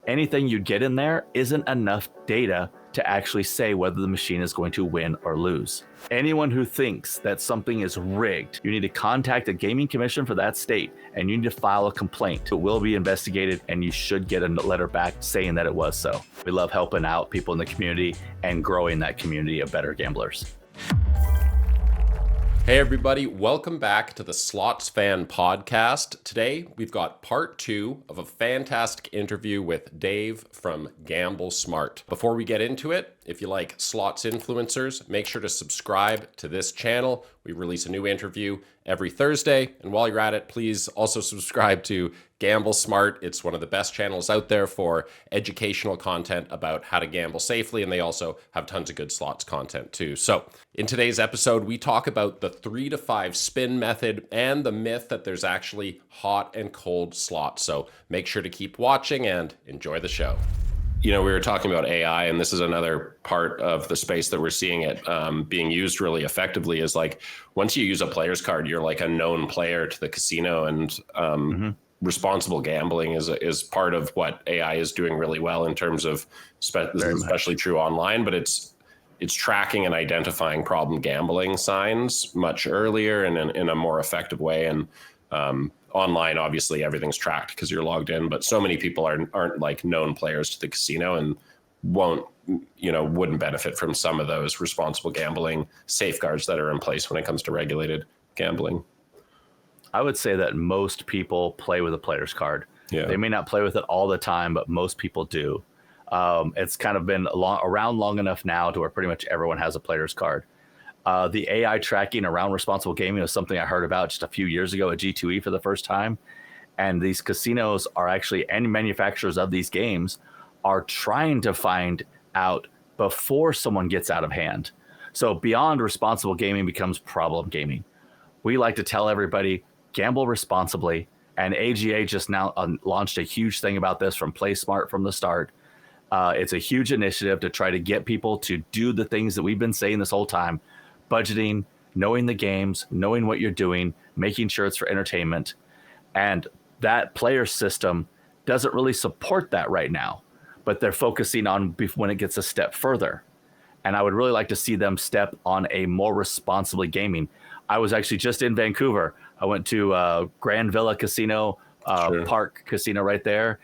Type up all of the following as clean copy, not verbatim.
anything you get in there isn't enough data to actually say whether the machine is going to win or lose. Anyone who thinks that something is rigged, you need to contact the gaming commission for that state and you need to file a complaint. It will be investigated and you should get a letter back saying that it was so. We love helping out people in the community and growing that community of better gamblers. Hey everybody, welcome back to the SlotsFan podcast. Today we've got part 2 of a fantastic interview with Dave from Gamble Smart. Before we get into it, if you like slots influencers, make sure to subscribe to this channel. We release a new interview every Thursday. And while you're at it, please also subscribe to Gamble Smart. It's one of the best channels out there for educational content about how to gamble safely. And they also have tons of good slots content too. So in today's episode, we talk about the 3 to 5 spin method and the myth that there's actually hot and cold slots. So make sure to keep watching and enjoy the show. You know, we were talking about AI, and this is another part of the space that we're seeing it being used really effectively is like, once you use a player's card, you're like a known player to the casino, and responsible gambling is part of what AI is doing really well in terms of, especially true online, but it's tracking and identifying problem gambling signs much earlier and in a more effective way. And online, obviously, everything's tracked because you're logged in, but so many people aren't like known players to the casino and wouldn't benefit from some of those responsible gambling safeguards that are in place when it comes to regulated gambling. I would say that most people play with a player's card. Yeah. They may not play with it all the time, but most people do. It's kind of been around long enough now to where pretty much everyone has a player's card. The AI tracking around responsible gaming was something I heard about just a few years ago at G2E for the first time. And these casinos are actually, and manufacturers of these games are trying to find out before someone gets out of hand. So beyond responsible gaming becomes problem gaming. We like to tell everybody, gamble responsibly. And AGA just now launched a huge thing about this from Play Smart from the start. It's a huge initiative to try to get people to do the things that we've been saying this whole time. Budgeting, knowing the games, knowing what you're doing, making sure it's for entertainment. And that player system doesn't really support that right now, but they're focusing on when it gets a step further. And I would really like to see them step on a more responsibly gaming. I was actually just in Vancouver. I went to Grand Villa Casino, Park Casino right there.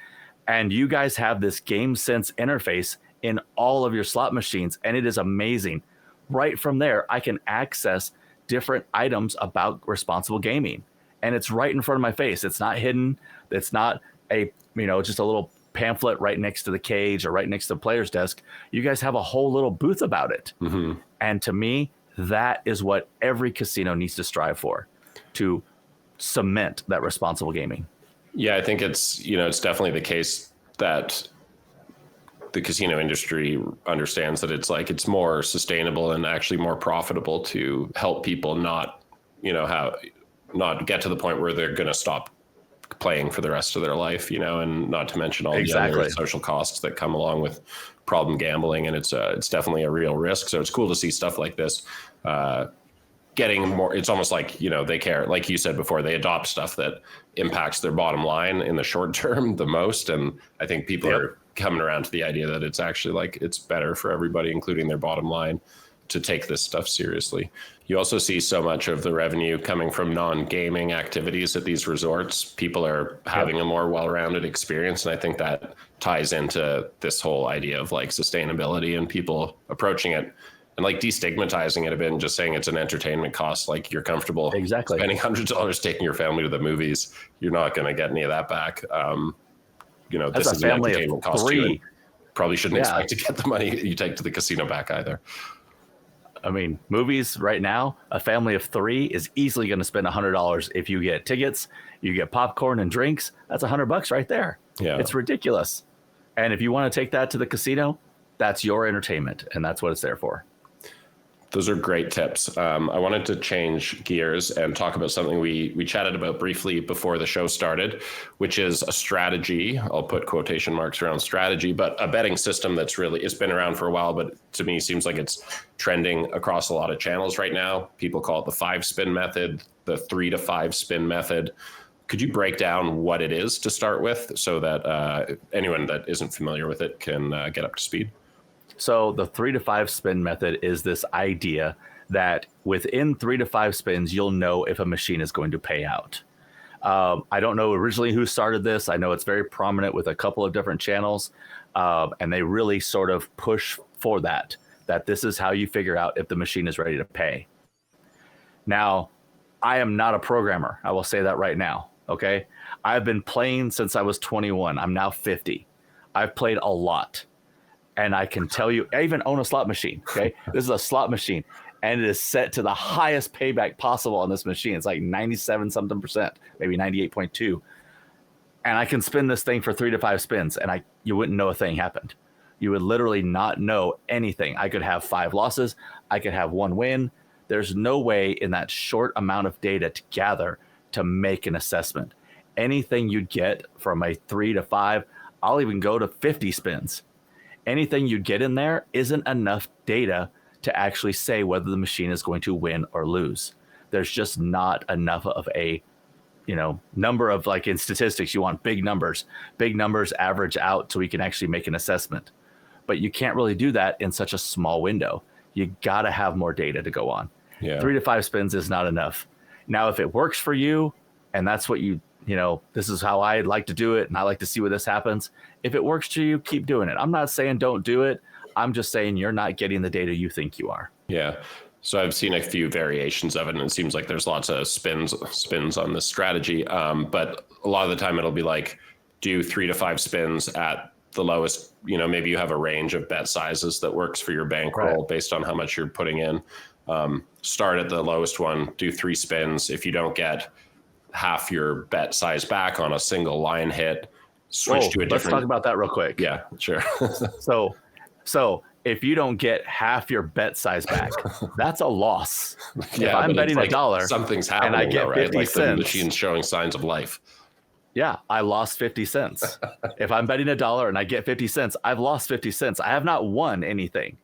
And you guys have this Game Sense interface in all of your slot machines, and it is amazing. Right from there, I can access different items about responsible gaming. And it's right in front of my face. It's not hidden. It's not just a little pamphlet right next to the cage or right next to the player's desk. You guys have a whole little booth about it. Mm-hmm. And to me, that is what every casino needs to strive for, to cement that responsible gaming. Yeah, I think it's definitely the case that the casino industry understands that it's more sustainable and actually more profitable to help people not get to the point where they're going to stop playing for the rest of their life, and not to mention all the other social costs that come along with problem gambling. And it's definitely a real risk. So it's cool to see stuff like this getting more. It's almost like, they care, like you said before, they adopt stuff that impacts their bottom line in the short term the most. And I think people are coming around to the idea that it's actually it's better for everybody, including their bottom line, to take this stuff seriously. You also see so much of the revenue coming from non-gaming activities at these resorts. People are having a more well-rounded experience. And I think that ties into this whole idea of sustainability and people approaching it and destigmatizing it a bit and just saying it's an entertainment cost. You're comfortable spending $100 taking your family to the movies. You're not going to get any of that back. This is an entertainment cost too, and probably shouldn't expect to get the money you take to the casino back either. I mean, movies right now, a family of 3 is easily going to spend $100 if you get tickets, you get popcorn and drinks. That's $100 right there. Yeah, it's ridiculous. And if you want to take that to the casino, that's your entertainment, and that's what it's there for. Those are great tips. I wanted to change gears and talk about something we chatted about briefly before the show started, which is a strategy. I'll put quotation marks around strategy, but a betting system that's it's been around for a while, but to me seems like it's trending across a lot of channels right now. People call it the 5 spin method, the 3 to 5 spin method. Could you break down what it is to start with so that anyone that isn't familiar with it can get up to speed? So the 3 to 5 spin method is this idea that within 3 to 5 spins, you'll know if a machine is going to pay out. I don't know originally who started this. I know it's very prominent with a couple of different channels, and they really sort of push for that this is how you figure out if the machine is ready to pay. Now, I am not a programmer. I will say that right now, okay? I've been playing since I was 21. I'm now 50. I've played a lot, and I can tell you, I even own a slot machine, okay? This is a slot machine, and it is set to the highest payback possible on this machine. It's like 97 something percent, maybe 98.2. And I can spin this thing for 3 to 5 spins, and you wouldn't know a thing happened. You would literally not know anything. I could have 5 losses. I could have 1 win. There's no way in that short amount of data to gather to make an assessment. Anything you'd get from a 3 to 5, I'll even go to 50 spins. Anything you'd get in there isn't enough data to actually say whether the machine is going to win or lose. There's just not enough of a number of, like in statistics, you want big numbers. Big numbers average out so we can actually make an assessment. But you can't really do that in such a small window. You got to have more data to go on. Yeah. 3 to 5 spins is not enough. Now, if it works for you and that's what this is how I like to do it and I like to see where this happens. If it works for you, keep doing it. I'm not saying don't do it. I'm just saying you're not getting the data you think you are. Yeah. So I've seen a few variations of it, and it seems like there's lots of spins on this strategy. But a lot of the time it'll be like, do 3 to 5 spins at the lowest, maybe you have a range of bet sizes that works for your bankroll based on how much you're putting in. Start at the lowest one, do 3 spins. If you don't get half your bet size back on a single line hit, switch to a different. Let's talk about that real quick. Yeah, sure. So if you don't get half your bet size back, that's a loss. Yeah, if I'm betting like $1, something's happening, and I get 50 like cents, the machine's showing signs of life. Yeah, I lost 50 cents. If I'm betting $1 and I get 50 cents, I've lost 50 cents. I have not won anything.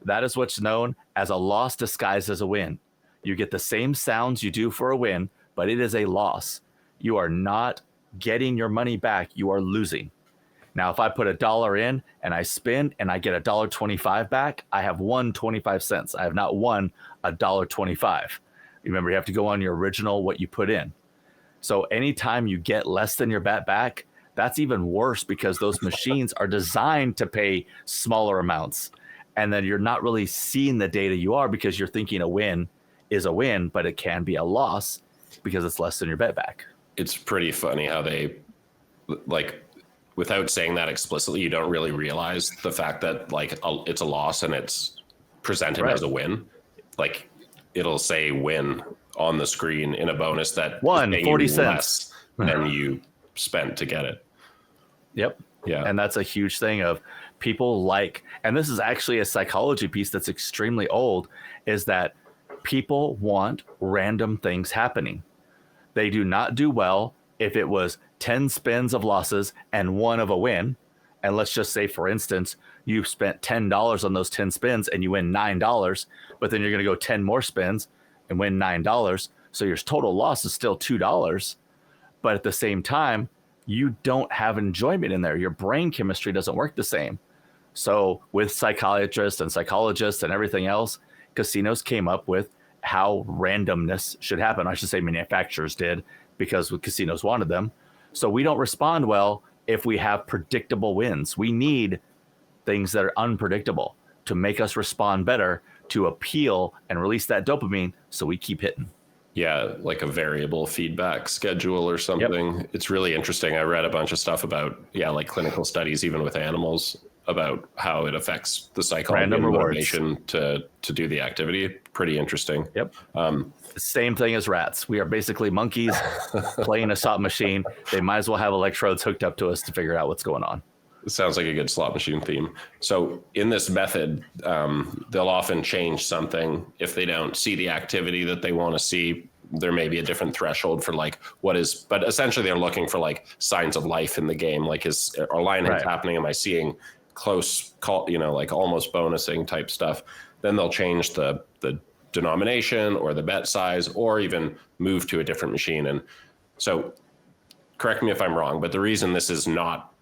That is what's known as a loss disguised as a win. You get the same sounds you do for a win, but it is a loss. You are not getting your money back. You are losing. Now, if I put $1 in and I spin and I get $1.25 back, I have won 25 cents. I have not won $1.25. Remember, you have to go on your original, what you put in. So anytime you get less than your bet back, that's even worse because those machines are designed to pay smaller amounts. And then you're not really seeing the data you are because you're thinking a win is a win, but it can be a loss because it's less than your bet back. It's pretty funny how they, like, without saying that explicitly, you don't really realize the fact that it's a loss and it's presented as a win. Like, it'll say win on the screen in a bonus that won 40 cents than you spent to get it. Yep. Yeah. And that's a huge thing of people and this is actually a psychology piece that's extremely old, is that people want random things happening. They do not do well if it was 10 spins of losses and 1 of a win. And let's just say, for instance, you spent $10 on those 10 spins and you win $9, but then you're going to go 10 more spins and win $9. So your total loss is still $2. But at the same time, you don't have enjoyment in there. Your brain chemistry doesn't work the same. So with psychiatrists and psychologists and everything else, casinos came up with how randomness should happen. I should say manufacturers did, because casinos wanted them. So we don't respond well if we have predictable wins. We need things that are unpredictable to make us respond better, to appeal and release that dopamine so we keep hitting. Yeah, like a variable feedback schedule or something. Yep. It's really interesting. I read a bunch of stuff about, like clinical studies, even with animals, about how it affects the psychology and motivation to do the activity. Pretty interesting. Yep. Same thing as rats. We are basically monkeys playing a slot machine. They might as well have electrodes hooked up to us to figure out what's going on. It sounds like a good slot machine theme. So in this method, they'll often change something if they don't see the activity that they want to see. There may be a different threshold for but essentially they're looking for like signs of life in the game. Like, are line hits happening? Am I seeing close call, like almost bonusing type stuff? Then they'll change the denomination or the bet size, or even move to a different machine. And so correct me if I'm wrong, but the reason this is not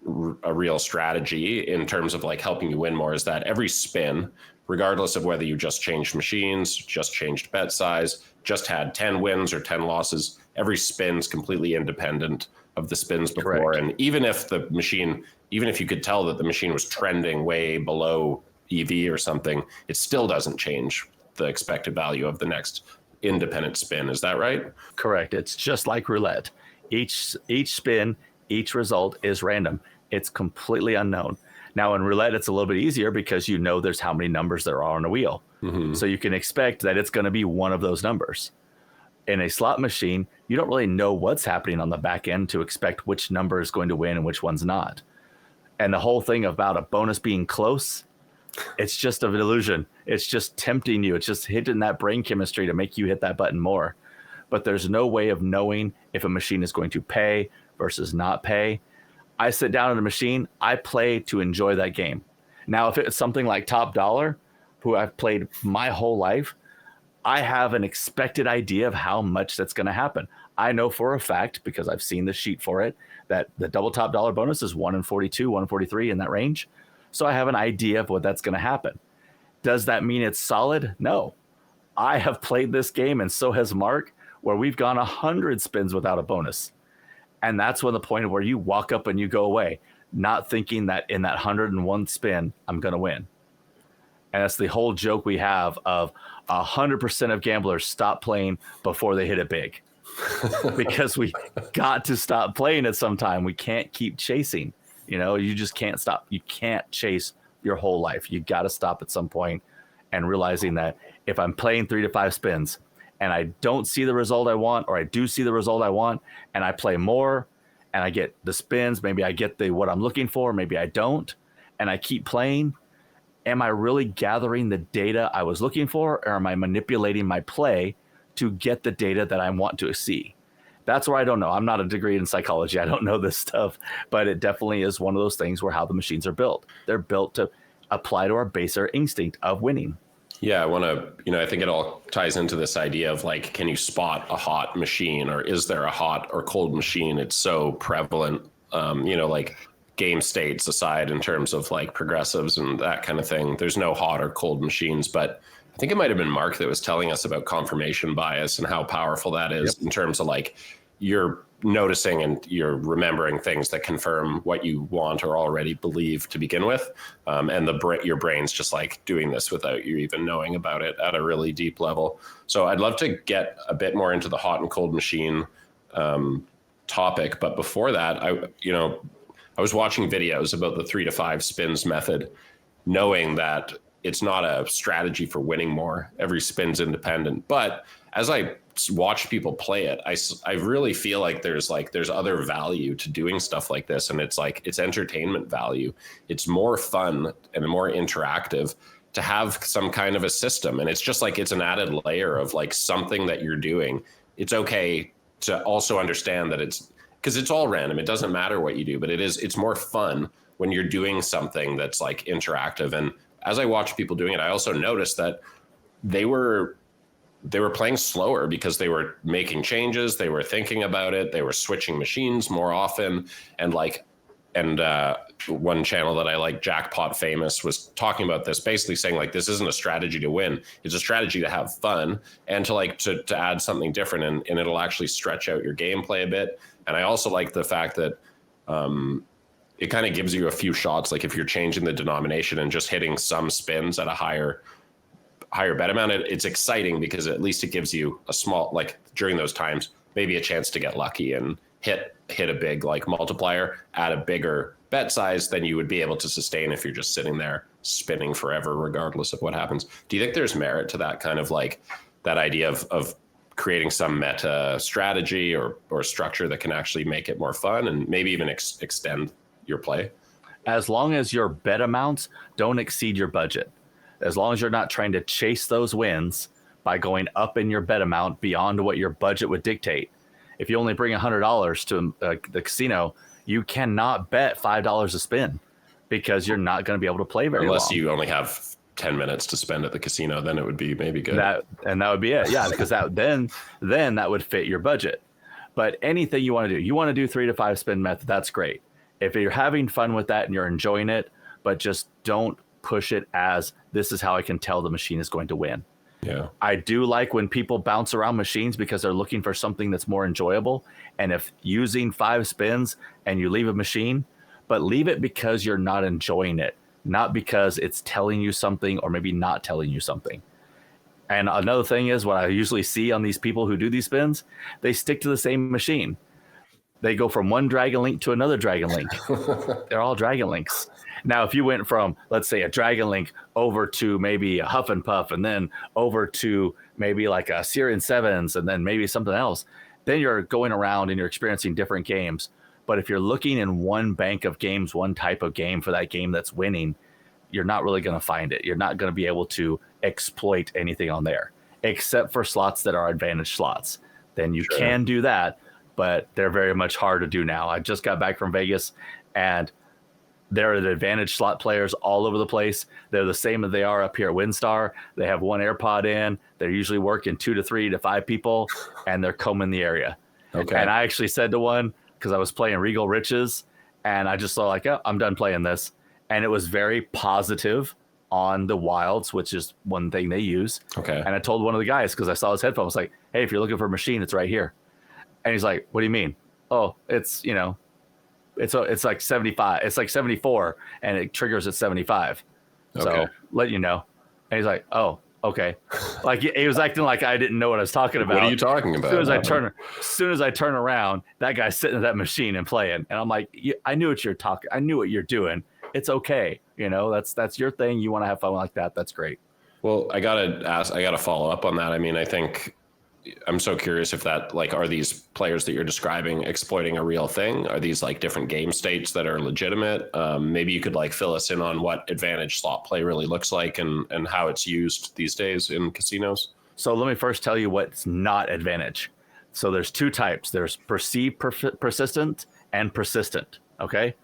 a real strategy in terms of like helping you win more is that every spin, regardless of whether you just changed machines, just changed bet size, just had 10 wins or 10 losses, every spin's completely independent of the spins before. Correct. And even if you could tell that the machine was trending way below EV or something, it still doesn't change the expected value of the next independent spin. Is that right? Correct. It's just like roulette. Each spin, each result is random. It's completely unknown. Now in roulette, it's a little bit easier because you know there's how many numbers there are on a wheel. Mm-hmm. So you can expect that it's going to be one of those numbers. In a slot machine, you don't really know what's happening on the back end to expect which number is going to win and which one's not. And the whole thing about a bonus being close, it's just an illusion. It's just tempting you. It's just hitting that brain chemistry to make you hit that button more. But there's no way of knowing if a machine is going to pay versus not pay. I sit down at a machine, I play to enjoy that game. Now, if it's something like Top Dollar, who I've played my whole life, I have an expected idea of how much that's going to happen. I know for a fact, because I've seen the sheet for it, that the double Top Dollar bonus is 1 in 42, 1 in 43 in that range. So I have an idea of what that's going to happen. Does that mean it's solid? No. I have played this game, and so has Mark, where we've gone 100 spins without a bonus. And that's when the point where you walk up and you go away, not thinking that in that 101 spin, I'm going to win. And that's the whole joke we have of 100% of gamblers stop playing before they hit it big. Because we got to stop playing at some time. We can't keep chasing. You know, you just can't stop. You can't chase your whole life. You got to stop at some point and realizing that if I'm playing 3 to 5 spins and I don't see the result I want, or I do see the result I want, and I play more and I get the spins, maybe I get what I'm looking for, maybe I don't, and I keep playing, am I really gathering the data I was looking for, or am I manipulating my play to get the data that I want to see? That's where I don't know. I'm not a degree in psychology. I don't know this stuff, but it definitely is one of those things where how the machines are built. They're built to apply to our baser instinct of winning. Yeah, I want to, I think it all ties into this idea of like, can you spot a hot machine, or is there a hot or cold machine? It's so prevalent, like game states aside in terms of like progressives and that kind of thing. There's no hot or cold machines, but I think it might have been Mark that was telling us about confirmation bias and how powerful that is. Yep. In terms of like you're noticing and you're remembering things that confirm what you want or already believe to begin with. And your brain's just like doing this without you even knowing about it at a really deep level. So I'd love to get a bit more into the hot and cold machine topic. But before that, I was watching videos about the 3 to 5 spins method, knowing that it's not a strategy for winning more. Every spin's independent. But as I watch people play it, I really feel like there's other value to doing stuff like this. And it's entertainment value. It's more fun and more interactive to have some kind of a system. And it's just like, it's an added layer of like something that you're doing. It's okay to also understand that because it's all random. It doesn't matter what you do, but it's more fun when you're doing something that's like interactive. And as I watched people doing it, I also noticed that they were playing slower because they were making changes. They were thinking about it. They were switching machines more often. And one channel that I like, Jackpot Famous, was talking about this, basically saying like, this isn't a strategy to win. It's a strategy to have fun and to add something different, and it'll actually stretch out your gameplay a bit. And I also like the fact that it kind of gives you a few shots. Like if you're changing the denomination and just hitting some spins at a higher bet amount, it's exciting because at least it gives you a small, like during those times, maybe a chance to get lucky and hit a big like multiplier at a bigger bet size than you would be able to sustain if you're just sitting there spinning forever, regardless of what happens. Do you think there's merit to that kind of like that idea of creating some meta strategy or structure that can actually make it more fun and maybe even extend your play? As long as your bet amounts don't exceed your budget, as long as you're not trying to chase those wins by going up in your bet amount beyond what your budget would dictate. If you only bring $100 to the casino, you cannot bet $5 a spin because you're not going to be able to play very unless long. You only have 10 minutes to spend at the casino, then it would be maybe good. That would be it. Yeah, because then that would fit your budget. But anything you want to do, you want to do 3 to 5 spin method, that's great. If you're having fun with that and you're enjoying it, but just don't push it as this is how I can tell the machine is going to win. Yeah. I do like when people bounce around machines because they're looking for something that's more enjoyable. And if using 5 spins and you leave a machine, but leave it because you're not enjoying it, not because it's telling you something or maybe not telling you something. And another thing is what I usually see on these people who do these spins, they stick to the same machine. They go from one Dragon Link to another Dragon Link. They're all Dragon Links. Now, if you went from, let's say, a Dragon Link over to maybe a Huff and Puff, and then over to maybe like a Syrian Sevens, and then maybe something else, then you're going around and you're experiencing different games. But if you're looking in one bank of games, one type of game for that game that's winning, you're not really going to find it. You're not going to be able to exploit anything on there, except for slots that are advantage slots. Then you can do that, but they're very much hard to do now. I just got back from Vegas, and there are the advantage slot players all over the place. They're the same as they are up here at WinStar. They have one AirPod in. They're usually working 2 to 3 to 5 people, and they're combing the area. Okay. And I actually said to one, because I was playing Regal Riches, and I just saw like, oh, I'm done playing this. And it was very positive on the wilds, which is one thing they use. Okay. And I told one of the guys, because I saw his headphones, like, hey, if you're looking for a machine, it's right here. And he's like, what do you mean? Oh, it's, you know, it's like 75. It's like 74, and it triggers at 75. So Okay. let you know. And he's like, oh, okay. Like he was acting like I didn't know what I was talking about. What are you talking about? As soon as I turn around, that guy's sitting at that machine and playing. And I'm like, I knew what you're talking. I knew what you're doing. It's okay. You know, that's your thing. You want to have fun like that. That's great. Well, I gotta follow up on that. I mean, I think I'm so curious if that, like, are these players that you're describing exploiting a real thing? Are these like different game states that are legitimate? Maybe you could like fill us in on what advantage slot play really looks like and how it's used these days in casinos. So let me first tell you what's not advantage. So there's 2 types. There's perceived persistent and persistent. Okay.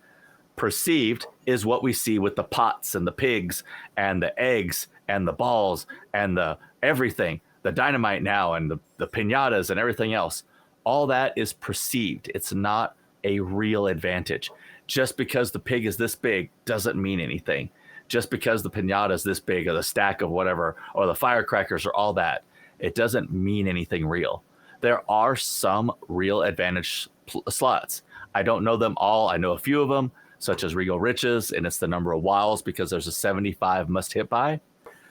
Perceived is what we see with the pots and the pigs and the eggs and the balls and the everything, the dynamite now and the piñatas and everything else. All that is perceived. It's not a real advantage. Just because the pig is this big doesn't mean anything. Just because the piñata is this big or the stack of whatever or the firecrackers or all that, it doesn't mean anything real. There are some real advantage slots. I don't know them all. I know a few of them, such as Regal Riches, and it's the number of wilds because there's a 75 must hit by.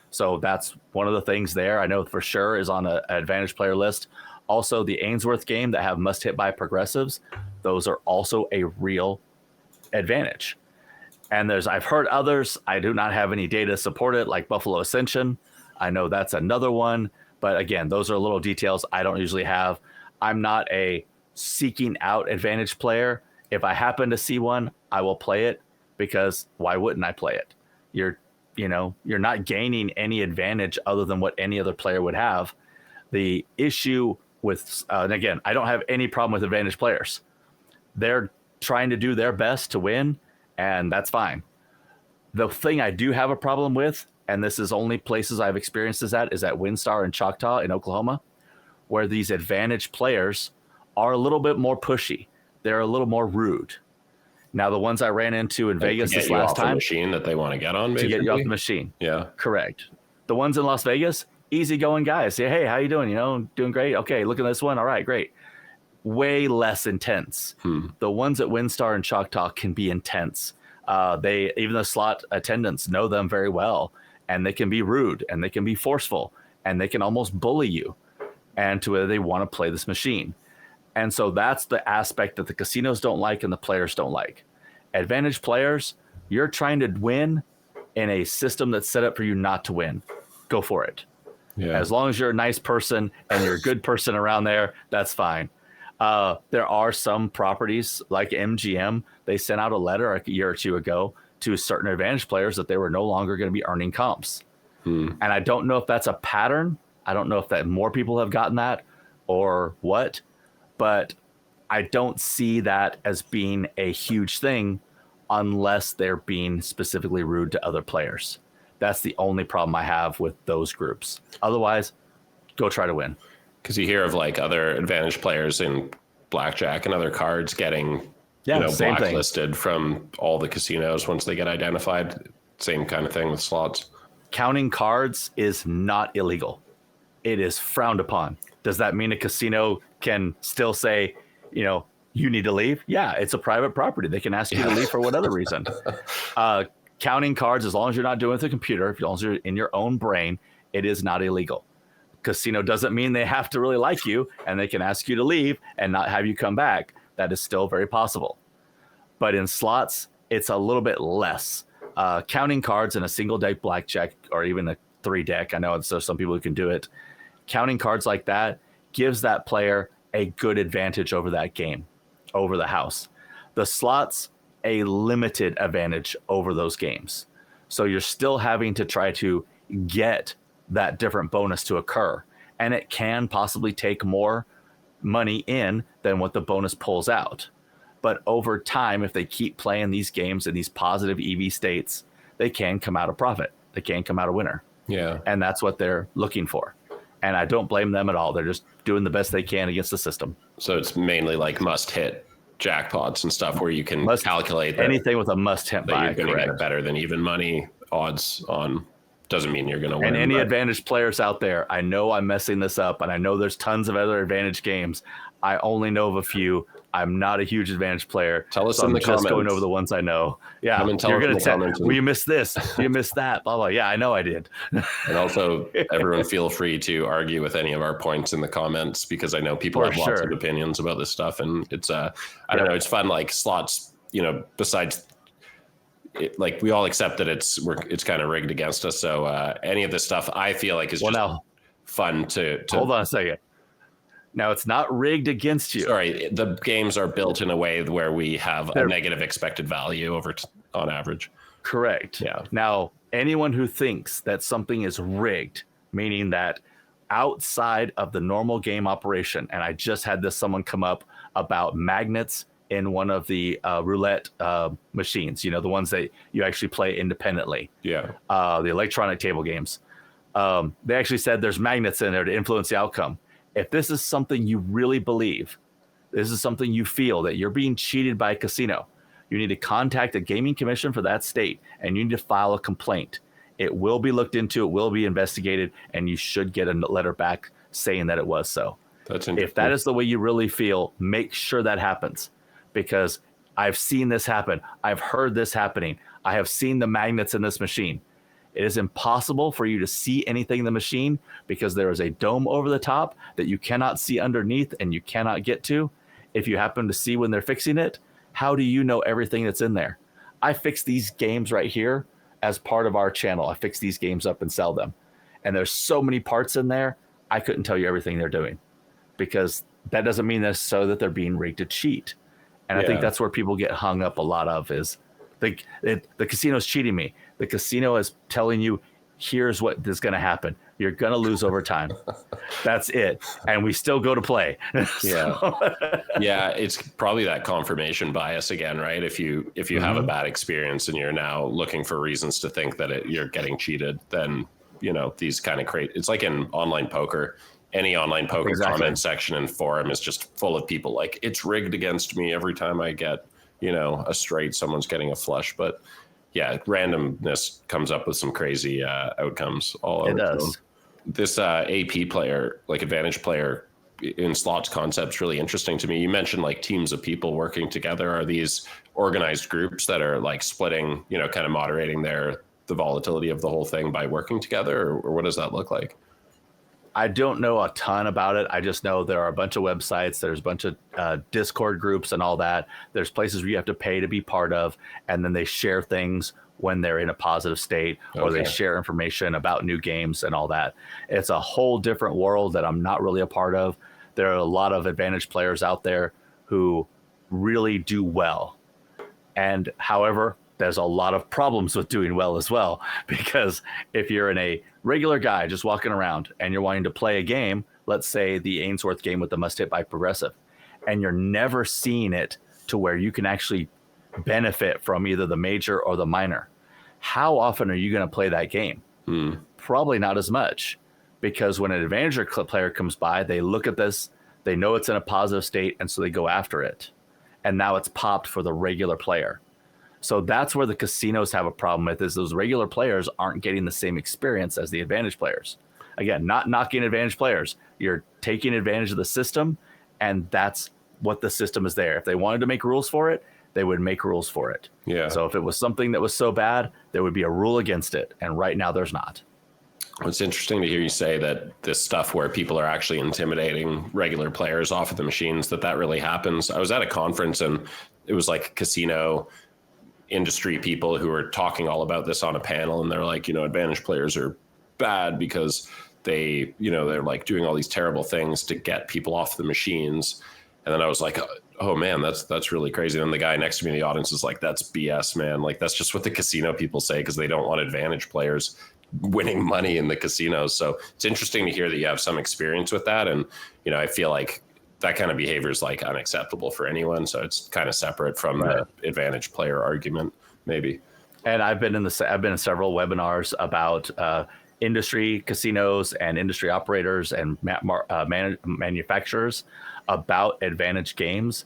So that's one of the things there. I know for sure is on an advantage player list. Also, the Ainsworth game that have must hit by progressives, those are also a real advantage. And I've heard others. I do not have any data to support it, like Buffalo Ascension. I know that's another one. But again, those are little details I don't usually have. I'm not a seeking out advantage player. If I happen to see one, I will play it because why wouldn't I play it? You're not gaining any advantage other than what any other player would have. The issue with, and again, I don't have any problem with advantage players. They're trying to do their best to win, and that's fine. The thing I do have a problem with, and this is only places I've experienced this at, is at WinStar and Choctaw in Oklahoma, where these advantage players are a little bit more pushy. They're a little more rude. Now, the ones I ran into in Vegas this last time, machine that they want to get on, basically? To get you off the machine. Yeah, correct. The ones in Las Vegas, easygoing guys. Say, hey, how you doing? Doing great. Okay, look at this one. All right, great. Way less intense. The ones at WinStar and Choctaw can be intense. Even the slot attendants know them very well, and they can be rude, and they can be forceful, and they can almost bully you, and to where they want to play this machine. And so that's the aspect that the casinos don't like and the players don't like. Advantage players, you're trying to win in a system that's set up for you not to win. Go for it. Yeah. As long as you're a nice person and you're a good person around there, that's fine. There are some properties like MGM. They sent out a letter a year or 2 ago to certain advantage players that they were no longer going to be earning comps. And I don't know if that's a pattern. I don't know if that more people have gotten that or what. But I don't see that as being a huge thing unless they're being specifically rude to other players. That's the only problem I have with those groups. Otherwise, go try to win. Because you hear of like other advantage players in blackjack and other cards getting Same thing. blacklisted from all the casinos once they get identified. Same kind of thing with slots. Counting cards is not illegal. It is frowned upon. Does that mean a casino can still say, you need to leave? Yeah, it's a private property. They can ask you to leave for what other reason. Counting cards, as long as you're not doing it with a computer, as long as you're in your own brain, it is not illegal. Casino doesn't mean they have to really like you and they can ask you to leave and not have you come back. That is still very possible. But in slots, it's a little bit less. Counting cards in a single deck blackjack or even a 3-deck, I know there's some people who can do it. Counting cards like that gives that player a good advantage over that game, over the house. The slots, a limited advantage over those games. So you're still having to try to get that different bonus to occur. And it can possibly take more money in than what the bonus pulls out. But over time, if they keep playing these games in these positive EV states, they can come out a profit. They can come out a winner. Yeah. And that's what they're looking for. And I don't blame them at all. They're just doing the best they can against the system. So it's mainly like must hit jackpots and stuff where you can calculate that anything with a must hit buy. You're going to get better than even money odds on. Doesn't mean you're going to win. And any advantage players out there, I know I'm messing this up, and I know there's tons of other advantage games. I only know of a few. I'm not a huge advantage player. Tell us so in the comments. I'm just going over the ones I know. Yeah, you're going to tell me, well, you missed this, you missed that, blah, blah. Yeah, I know I did. And also, everyone feel free to argue with any of our points in the comments, because I know people have lots of opinions about this stuff. And it's, I don't know, it's fun. Like slots, besides... like we all accept that it's kind of rigged against us. So any of this stuff I feel like is just fun to hold on a second. Now it's not rigged against you. Sorry, the games are built in a way where we have a negative expected value on average. Correct. Yeah. Now anyone who thinks that something is rigged, meaning that outside of the normal game operation, and I just had someone come up about magnets in one of the roulette machines, the ones that you actually play independently. Yeah. The electronic table games. They actually said there's magnets in there to influence the outcome. If this is something you really believe, this is something you feel that you're being cheated by a casino, you need to contact the gaming commission for that state and you need to file a complaint. It will be looked into, it will be investigated, and you should get a letter back saying that it was so. That's interesting. If that is the way you really feel, make sure that happens. Because I've seen this happen. I've heard this happening. I have seen the magnets in this machine. It is impossible for you to see anything in the machine because there is a dome over the top that you cannot see underneath and you cannot get to. If you happen to see when they're fixing it, how do you know everything that's in there? I fix these games right here as part of our channel. I fix these games up and sell them. And there's so many parts in there, I couldn't tell you everything they're doing because that doesn't mean necessarily that they're being rigged to cheat. And I think that's where people get hung up a lot of is the casino's cheating me. The casino is telling you, here's what is going to happen. You're going to lose over time. That's it. And we still go to play. Yeah, it's probably that confirmation bias again, right? If you have a bad experience and you're now looking for reasons to think that you're getting cheated, then, these kind of create, it's like in online poker. Any online poker comment section and forum is just full of people like, it's rigged against me every time I get, a straight, someone's getting a flush. But yeah, randomness comes up with some crazy outcomes all over. It does. This AP player, like advantage player in slots concept's really interesting to me. You mentioned like teams of people working together. Are these organized groups that are like splitting, kind of moderating the volatility of the whole thing by working together, or what does that look like? I don't know a ton about it. I just know there are a bunch of websites. There's a bunch of Discord groups and all that. There's places where you have to pay to be part of, and then they share things when they're in a positive state, or they share information about new games and all that. It's a whole different world that I'm not really a part of. There are a lot of advantage players out there who really do well. And however, there's a lot of problems with doing well as well, because if you're in a regular guy just walking around and you're wanting to play a game, let's say the Ainsworth game with the must hit by progressive, and you're never seeing it to where you can actually benefit from either the major or the minor, how often are you going to play that game? Probably not as much, because when an advantage player comes by, they look at this, They know it's in a positive state, and so they go after it. And now it's popped for the regular player. So that's where the casinos have a problem with, is those regular players aren't getting the same experience as the advantage players. Again, not knocking advantage players. You're taking advantage of the system, and that's what the system is there. If they wanted to make rules for it, they would make rules for it. Yeah. So if it was something that was so bad, there would be a rule against it. And right now there's not. It's interesting to hear you say that this stuff where people are actually intimidating regular players off of the machines, that really happens. I was at a conference and it was like casino industry people who were talking all about this on a panel. And they're like, advantage players are bad because they're like doing all these terrible things to get people off the machines. And then I was like, oh man, that's really crazy. And then the guy next to me in the audience is like, that's BS, man. Like, that's just what the casino people say because they don't want advantage players winning money in the casinos. So it's interesting to hear that you have some experience with that. And, I feel like that kind of behavior is like unacceptable for anyone. So it's kind of separate from the advantage player argument, maybe. And I've been in several webinars about industry casinos and industry operators and manufacturers about advantage games.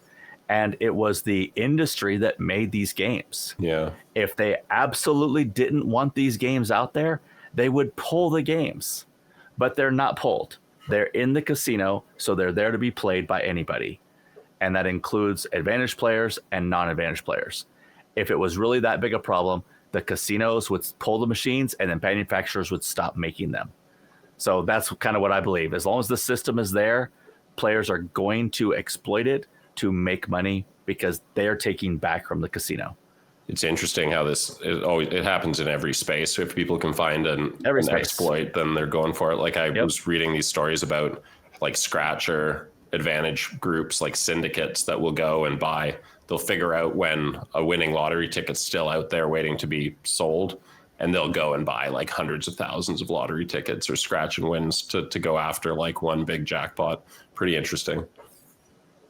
And it was the industry that made these games. Yeah. If they absolutely didn't want these games out there, they would pull the games, but they're not pulled. They're in the casino, so they're there to be played by anybody. And that includes advantage players and non-advantage players. If it was really that big a problem, the casinos would pull the machines and then manufacturers would stop making them. So that's kind of what I believe. As long as the system is there, players are going to exploit it to make money because they're taking back from the casino. It's interesting how it happens in every space. So if people can find an exploit, then they're going for it. Like I was reading these stories about like scratcher advantage groups, like syndicates that will go and they'll figure out when a winning lottery ticket's still out there waiting to be sold. And they'll go and buy like hundreds of thousands of lottery tickets or scratch and wins to go after like one big jackpot. Pretty interesting.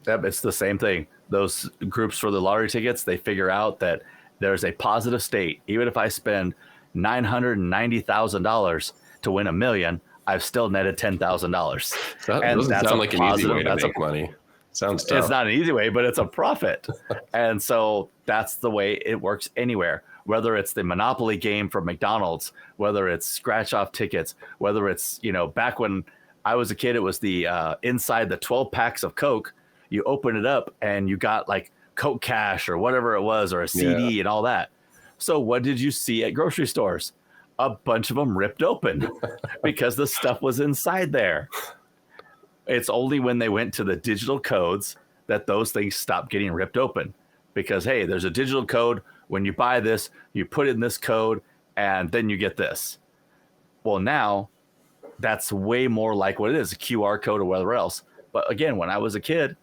Yep, it's the same thing. Those groups for the lottery tickets, they figure out that there's a positive state. Even if I spend $990,000 to win $1 million, I've still netted $10,000. That doesn't sound like an easy way to make money. Sounds tough. It's not an easy way, but it's a profit. And so that's the way it works anywhere. Whether it's the Monopoly game from McDonald's, whether it's scratch off tickets, whether it's, back when I was a kid, it was the inside the 12 packs of Coke. You open it up and you got like Coke Cash or whatever it was, or a CD and all that. So what did you see at grocery stores? A bunch of them ripped open because the stuff was inside there. It's only when they went to the digital codes that those things stopped getting ripped open because, hey, there's a digital code. When you buy this, you put in this code and then you get this. Well, now that's way more like what it is, a QR code or whatever else. But again, when I was a kid,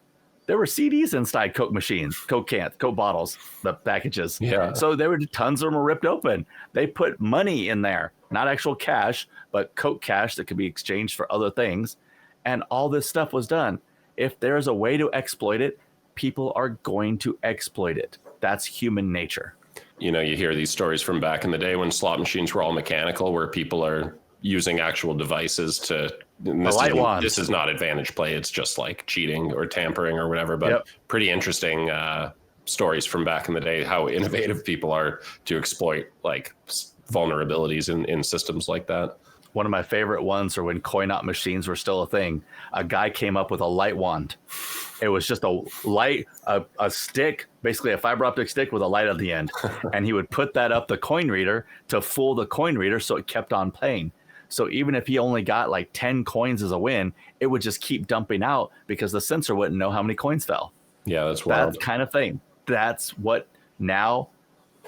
there were CDs inside Coke machines, Coke cans, Coke bottles, the packages. Yeah. So there were tons of them were ripped open. They put money in there, not actual cash, but Coke cash that could be exchanged for other things. And all this stuff was done. If there's a way to exploit it, people are going to exploit it. That's human nature. You hear these stories from back in the day when slot machines were all mechanical, where people are using actual devices to. This is not advantage play. It's just like cheating or tampering or whatever. But pretty interesting stories from back in the day, how innovative people are to exploit like vulnerabilities in systems like that. One of my favorite ones are when coin-op machines were still a thing. A guy came up with a light wand. It was just a stick, basically a fiber optic stick with a light at the end. And he would put that up the coin reader to fool the coin reader so it kept on playing. So even if he only got like 10 coins as a win, it would just keep dumping out because the sensor wouldn't know how many coins fell. Yeah, that's wild. That kind of thing. That's what now,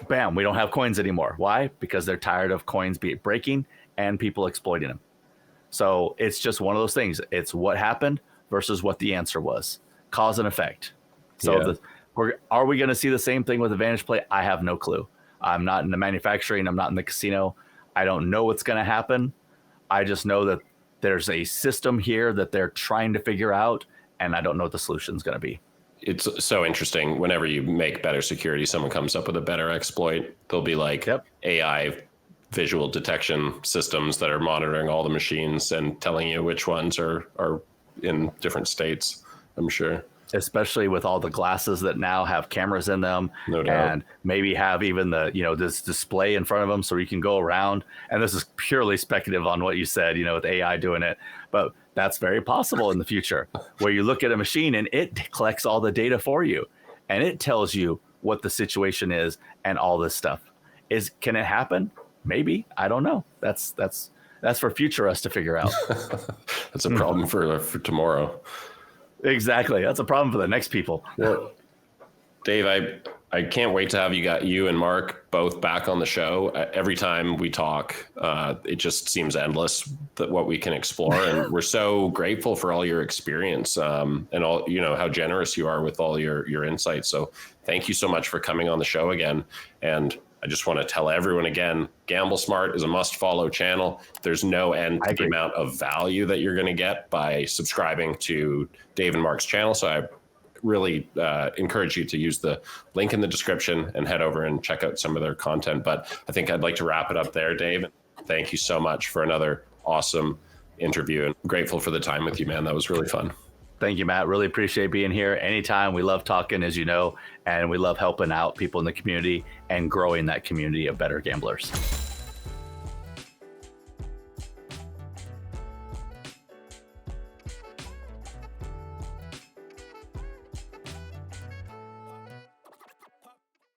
bam, we don't have coins anymore. Why? Because they're tired of coins breaking and people exploiting them. So it's just one of those things. It's what happened versus what the answer was. Cause and effect. So are we going to see the same thing with advantage play? I have no clue. I'm not in the manufacturing. I'm not in the casino. I don't know what's going to happen. I just know that there's a system here that they're trying to figure out, and I don't know what the solution is going to be. It's so interesting. Whenever you make better security, someone comes up with a better exploit. They'll be like AI visual detection systems that are monitoring all the machines and telling you which ones are in different states. I'm sure. Especially with all the glasses that now have cameras in them, No doubt. and maybe have even the, this display in front of them so you can go around. And this is purely speculative on what you said, with AI doing it, but that's very possible in the future, where you look at a machine and it collects all the data for you and it tells you what the situation is and all this stuff. Can it happen? Maybe. I don't know. That's for future us to figure out. That's a problem for tomorrow. Exactly. That's a problem for the next people. Well, Dave, I can't wait to have you and Mark both back on the show. Every time we talk, it just seems endless what we can explore, and we're so grateful for all your experience, and all, how generous you are with all your insights. So thank you so much for coming on the show again. And I just want to tell everyone again, Gamble Smart is a must-follow channel. There's no end to the amount of value that you're going to get by subscribing to Dave and Mark's channel. So I really encourage you to use the link in the description and head over and check out some of their content. But I think I'd like to wrap it up there, Dave. Thank you so much for another awesome interview, and I'm grateful for the time with you, man. That was really fun. Thank you, Matt. Really appreciate being here. Anytime. We love talking, as you know, and we love helping out people in the community and growing that community of better gamblers.